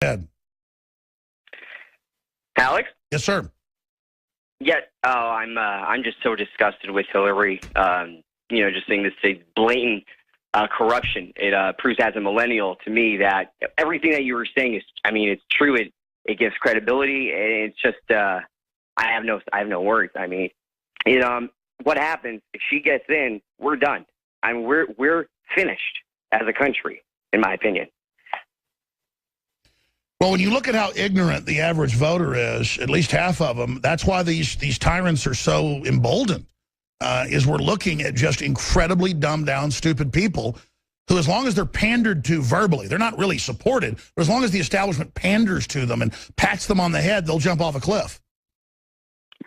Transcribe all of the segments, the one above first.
Ed. Alex? Yes, sir. Yeah. Oh, I'm just so disgusted with Hillary. Just seeing this blatant corruption. It proves as a millennial to me that everything that you were saying is, it's true. It gives credibility. And it's just, I have no words. What happens if she gets in? We're done. We're finished as a country, in my opinion. Well, when you look at how ignorant the average voter is, at least half of them, that's why these tyrants are so emboldened, is we're looking at just incredibly dumbed down, stupid people who, as long as they're pandered to verbally, they're not really supported, but as long as the establishment panders to them and pats them on the head, they'll jump off a cliff.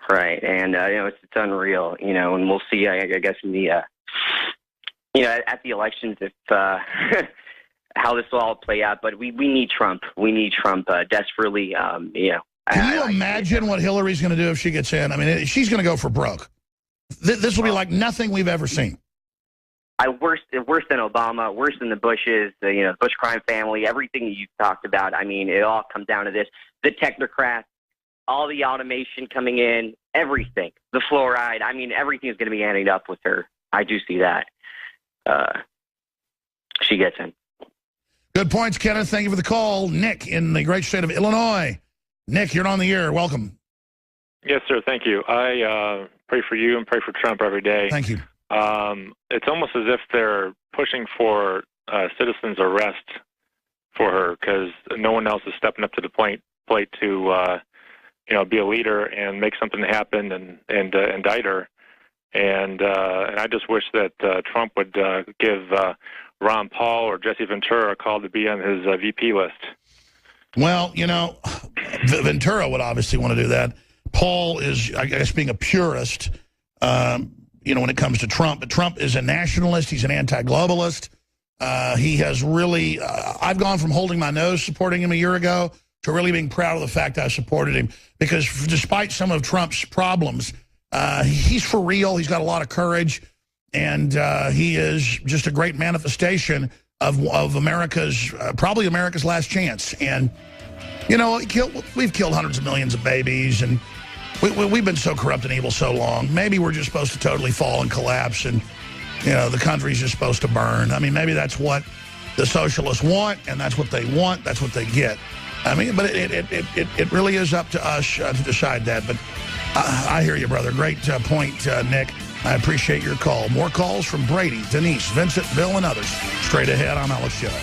Right, and it's unreal, and we'll see. I guess in the at the elections if how this will all play out. But we need Trump. We need Trump desperately. Can you imagine what Hillary's going to do if she gets in? She's going to go for broke. This will be like nothing we've ever seen. Worse than Obama, worse than the Bushes, the Bush crime family, everything that you've talked about. It all comes down to this: the technocrats, all the automation coming in, everything, the fluoride. Everything is going to be ending up with her. I do see that. She gets in. Good points, Kenneth. Thank you for the call. Nick in the great state of Illinois. Nick, you're on the air. Welcome. Yes, sir. Thank you. I pray for you and pray for Trump every day. Thank you. It's almost as if they're pushing for citizen's arrest for her because no one else is stepping up to the plate to be a leader and make something happen and indict her. And I just wish that Trump would give Ron Paul or Jesse Ventura a call to be on his VP list. Well, Ventura would obviously want to do that. Paul is, I guess, being a purist, when it comes to Trump. But Trump is a nationalist. He's an anti-globalist. He has really, I've gone from holding my nose supporting him a year ago to really being proud of the fact I supported him. Because despite some of Trump's problems, he's for real. He's got a lot of courage. And he is just a great manifestation of America's, probably America's last chance. And, we've killed hundreds of millions of babies. And we've been so corrupt and evil so long. Maybe we're just supposed to totally fall and collapse. And, the country's just supposed to burn. Maybe that's what the socialists want. And that's what they want. That's what they get. But it really is up to us to decide that. But I hear you, brother. Great point, Nick. I appreciate your call. More calls from Brady, Denise, Vincent, Bill, and others. Straight ahead, I'm Alex Jones.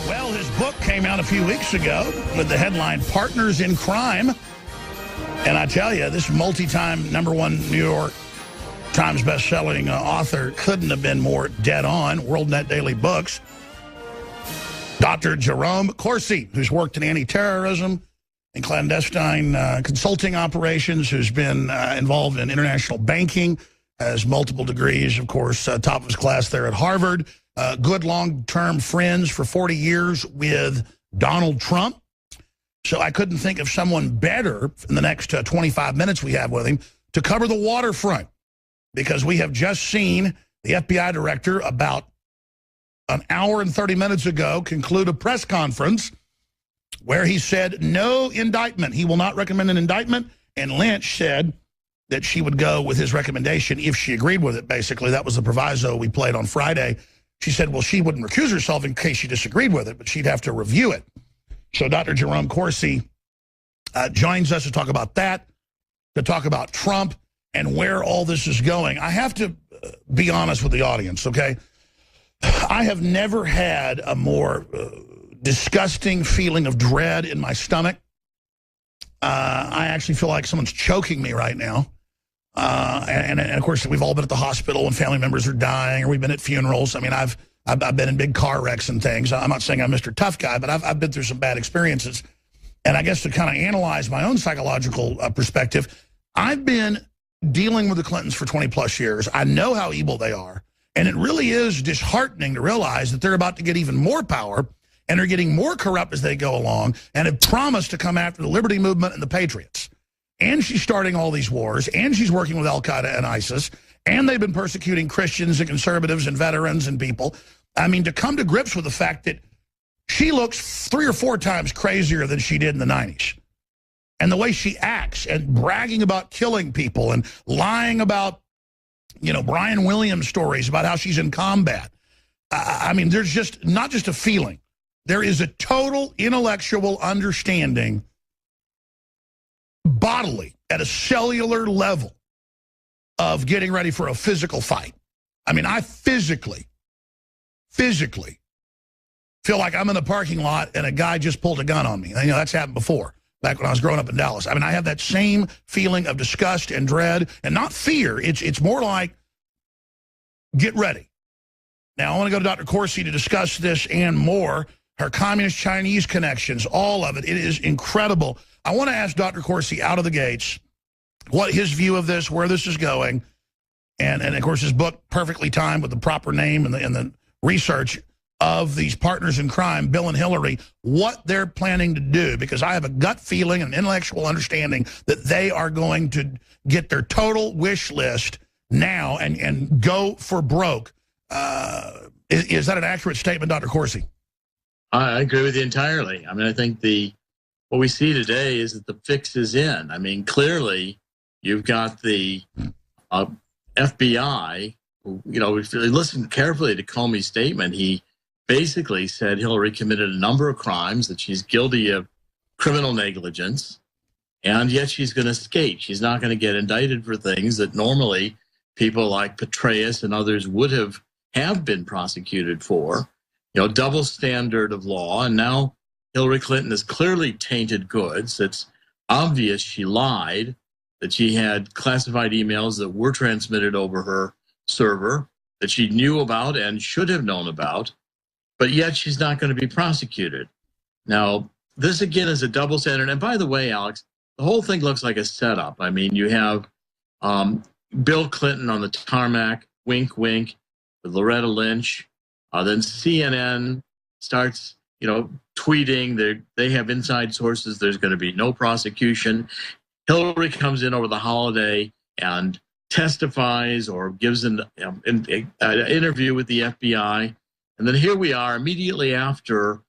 Well, his book came out a few weeks ago with the headline, Partners in Crime. And I tell you, this multi-time #1 New York Times best-selling author couldn't have been more dead on. WorldNet Daily Books. Dr. Jerome Corsi, who's worked in anti-terrorism and clandestine consulting operations, who's been involved in international banking, has multiple degrees, of course, top of his class there at Harvard, good long-term friends for 40 years with Donald Trump. So I couldn't think of someone better in the next 25 minutes we have with him to cover the waterfront, because we have just seen the FBI director about an hour and 30 minutes ago conclude a press conference where he said no indictment. He will not recommend an indictment. And Lynch said that she would go with his recommendation if she agreed with it, basically. That was the proviso we played on Friday. She said, well, she wouldn't recuse herself in case she disagreed with it, but she'd have to review it. So Dr. Jerome Corsi joins us to talk about that, to talk about Trump and where all this is going. I have to be honest with the audience, okay? I have never had a more disgusting feeling of dread in my stomach. I actually feel like someone's choking me right now. And of course, we've all been at the hospital when family members are dying, or we've been at funerals. I've been in big car wrecks and things. I'm not saying I'm Mr. Tough Guy, but I've been through some bad experiences. And I guess to kind of analyze my own psychological perspective, I've been dealing with the Clintons for 20-plus years. I know how evil they are. And it really is disheartening to realize that they're about to get even more power and are getting more corrupt as they go along and have promised to come after the Liberty Movement and the Patriots. And she's starting all these wars, and she's working with Al-Qaeda and ISIS, and they've been persecuting Christians and conservatives and veterans and people. To come to grips with the fact that she looks 3 or 4 times crazier than she did in the 90s. And the way she acts and bragging about killing people and lying about, you know, Brian Williams stories about how she's in combat. I mean, there's just not just a feeling. There is a total intellectual understanding bodily at a cellular level of getting ready for a physical fight. I mean, I physically feel like I'm in a parking lot and a guy just pulled a gun on me. You know, that's happened before, back when I was growing up in Dallas. I mean, I have that same feeling of disgust and dread, and not fear. It's more like, get ready. Now, I want to go to Dr. Corsi to discuss this and more. Her communist Chinese connections, all of it. It is incredible. I want to ask Dr. Corsi out of the gates what his view of this, where this is going, and of course his book, perfectly timed with the proper name and the research of these partners in crime, Bill and Hillary, what they're planning to do, because I have a gut feeling and intellectual understanding that they are going to get their total wish list now and go for broke. Is that an accurate statement, Dr. Corsi? I agree with you entirely. I mean, I think what we see today is that the fix is in. I mean, clearly, you've got the FBI. You know, if you listen carefully to Comey's statement, he basically said Hillary committed a number of crimes, that she's guilty of criminal negligence, and yet she's going to skate. She's not going to get indicted for things that normally people like Petraeus and others would have been prosecuted for. You know, double standard of law. And now Hillary Clinton is clearly tainted goods. It's obvious she lied, that she had classified emails that were transmitted over her server, that she knew about and should have known about, but yet she's not going to be prosecuted. Now, this again is a double standard. And by the way, Alex, the whole thing looks like a setup. I mean, you have Bill Clinton on the tarmac, wink, wink, with Loretta Lynch. Then CNN starts, you know, tweeting. They have inside sources. There's going to be no prosecution. Hillary comes in over the holiday and testifies or gives an interview with the FBI. And then here we are immediately after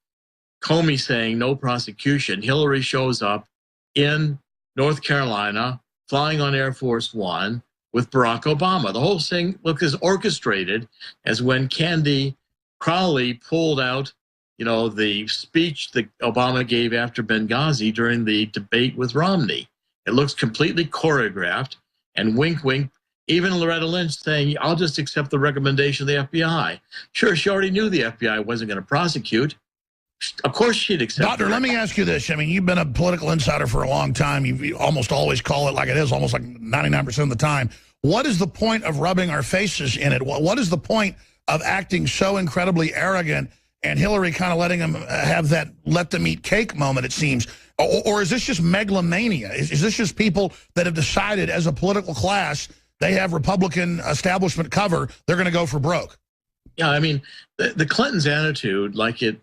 Comey saying no prosecution. Hillary shows up in North Carolina, flying on Air Force One with Barack Obama. The whole thing looks as orchestrated as when Candy Crowley pulled out, you know, the speech that Obama gave after Benghazi during the debate with Romney. It looks completely choreographed, and wink, wink, even Loretta Lynch saying, I'll just accept the recommendation of the FBI. Sure, she already knew the FBI wasn't going to prosecute. Of course she'd accept. Doctor, let me ask you this. I mean, you've been a political insider for a long time. You almost always call it like it is, almost like 99% of the time. What is the point of rubbing our faces in it? What is the point of acting so incredibly arrogant, and Hillary kind of letting them have that let them eat cake moment, it seems? Or is this just megalomania? Is this just people that have decided as a political class they have Republican establishment cover, they're going to go for broke? Yeah, I mean, the Clintons' attitude, like it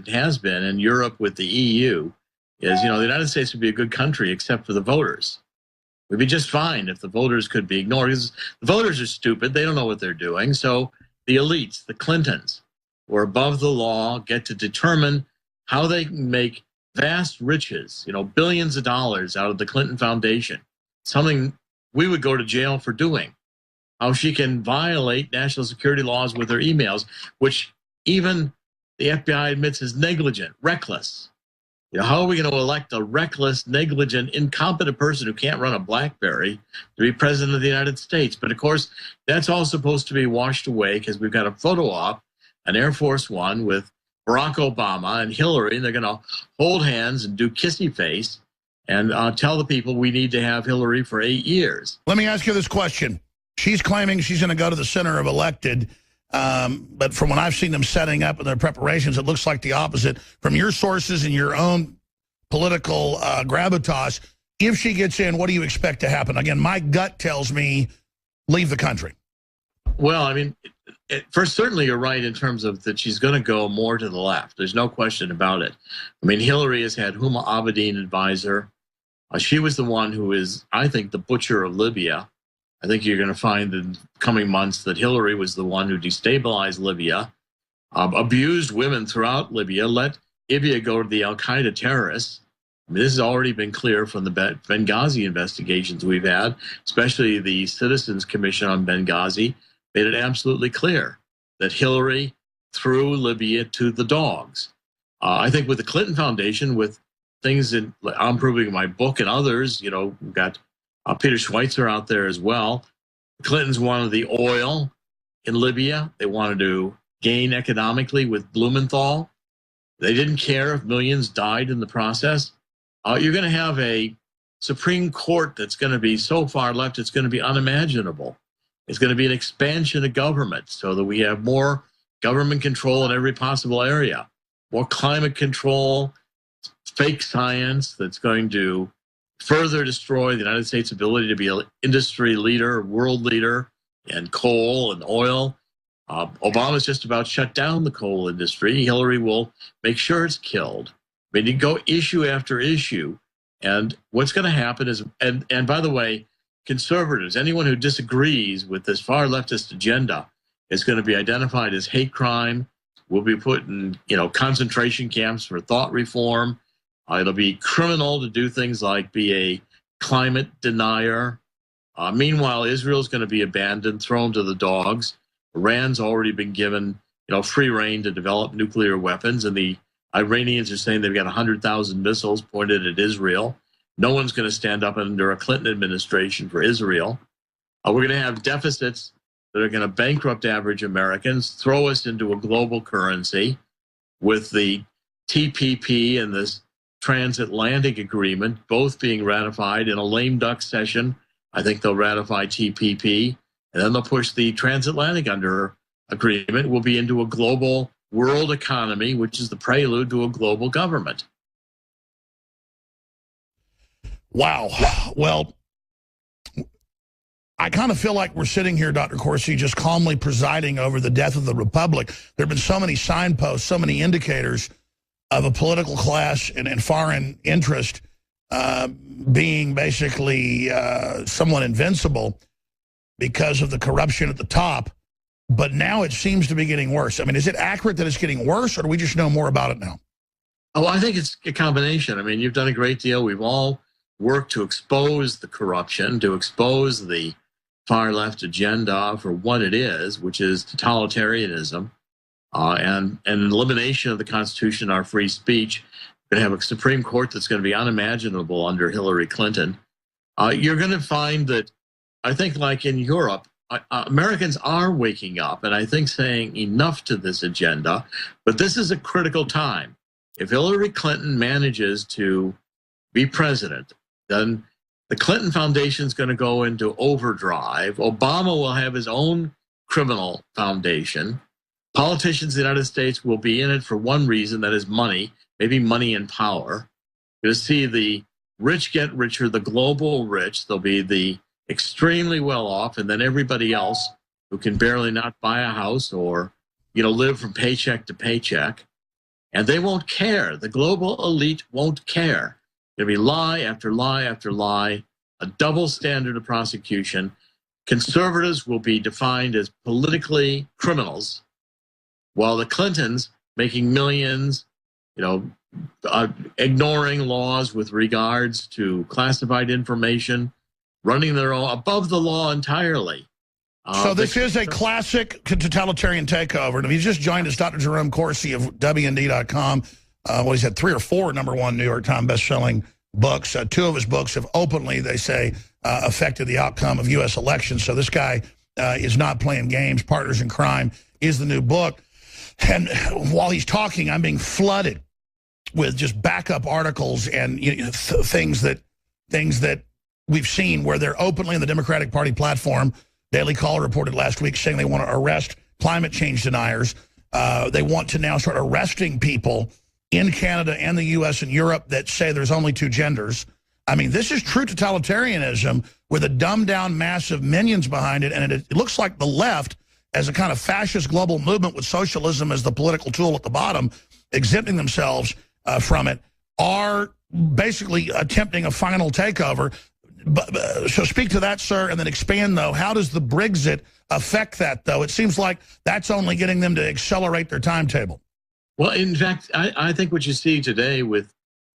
has been in Europe with the EU, is, you know, the United States would be a good country except for the voters. We'd be just fine if the voters could be ignored, because the voters are stupid. They don't know what they're doing. So the elites, the Clintons, who are above the law, get to determine how they can make vast riches, you know, billions of dollars out of the Clinton Foundation, something we would go to jail for doing. How she can violate national security laws with her emails, which even the FBI admits is negligent, reckless. You know, how are we going to elect a reckless, negligent, incompetent person who can't run a BlackBerry to be president of the United States? But of course, that's all supposed to be washed away, because we've got a photo op, an Air Force One with Barack Obama and Hillary, and they're going to hold hands and do kissy face and tell the people we need to have Hillary for 8 years. Let me ask you this question. She's claiming she's going to go to the center of elected, but from when I've seen them setting up in their preparations, it looks like the opposite. From your sources and your own political gravitas, if she gets in, what do you expect to happen? Again, my gut tells me leave the country. Well, I mean, first, certainly you're right in terms of that she's going to go more to the left. There's no question about it. I mean, Hillary has had Huma Abedin advise her. She was the one who is, I think, the butcher of Libya. I think you're going to find in coming months that Hillary was the one who destabilized Libya. abused women throughout Libya, let Libya go to the al-Qaeda terrorists. I mean, this has already been clear from the Benghazi investigations we've had, especially the Citizens Commission on Benghazi, made it absolutely clear that Hillary threw Libya to the dogs. I think with the Clinton Foundation, with things that I'm proving in my book and others, you know, we've got Peter Schweitzer out there as well. The Clintons wanted the oil in Libya. They wanted to gain economically with Blumenthal. They didn't care if millions died in the process. You're going to have a Supreme Court that's going to be so far left, it's going to be unimaginable. It's going to be an expansion of government so that we have more government control in every possible area, more climate control, fake science that's going to further destroy the United States' ability to be an industry leader, world leader in coal and oil. Obama's just about shut down the coal industry. Hillary will make sure it's killed. I mean, you go issue after issue, and what's going to happen is, and by the way, conservatives, anyone who disagrees with this far leftist agenda is going to be identified as hate crime, will be put in, you know, concentration camps for thought reform. It'll be criminal to do things like be a climate denier. Meanwhile, Israel's going to be abandoned, thrown to the dogs. Iran's already been given, you know, free rein to develop nuclear weapons, and the Iranians are saying they've got 100,000 missiles pointed at Israel. No one's going to stand up under a Clinton administration for Israel. We're going to have deficits that are going to bankrupt average Americans, throw us into a global currency with the TPP and this transatlantic agreement both being ratified in a lame duck session. I think they'll ratify TPP, and then they'll push the transatlantic under agreement. We'll be into a global world economy, which is the prelude to a global government. Wow. Well, I kind of feel like we're sitting here, Dr. Corsi, just calmly presiding over the death of the republic. There have been so many signposts, so many indicators of a political class and foreign interest being basically somewhat invincible because of the corruption at the top. But now it seems to be getting worse. I mean, is it accurate that it's getting worse, or do we just know more about it now? Oh, I think it's a combination. I mean, you've done a great deal. We've all worked to expose the corruption, to expose the far left agenda for what it is, which is totalitarianism and an elimination of the Constitution, our free speech. We're going to have a Supreme Court that's going to be unimaginable under Hillary Clinton. You're going to find that, I think like in Europe, Americans are waking up, and I think saying enough to this agenda, but this is a critical time. If Hillary Clinton manages to be president, then the Clinton Foundation is going to go into overdrive. Obama will have his own criminal foundation. Politicians in the United States will be in it for one reason, that is money, maybe money and power. You're going to see the rich get richer, the global rich. There'll be the extremely well off, and then everybody else who can barely not buy a house or, you know, live from paycheck to paycheck. And they won't care. The global elite won't care. There'll be lie after lie after lie, a double standard of prosecution. Conservatives will be defined as politically criminals, while the Clintons making millions, you know, ignoring laws with regards to classified information, running their own above the law entirely. So this is a classic totalitarian takeover. And if you just joined us, Dr. Jerome Corsi of WND.com. He's had 3 or 4 #1 New York Times best-selling books. 2 of his books have openly, they say, affected the outcome of U.S. elections. So this guy is not playing games. Partners in Crime is the new book. And while he's talking, I'm being flooded with just backup articles and things that we've seen where they're openly in the Democratic Party platform. Daily Caller reported last week saying they want to arrest climate change deniers. They want to now start arresting people in Canada and the U.S. and Europe that say there's only 2 genders. I mean, this is true totalitarianism with a dumbed-down mass of minions behind it, and it looks like the left, as a kind of fascist global movement with socialism as the political tool at the bottom, exempting themselves from it, are basically attempting a final takeover. So speak to that, sir, and then expand, though. How does the Brexit affect that, though? It seems like that's only getting them to accelerate their timetable. Well, in fact, I think what you see today with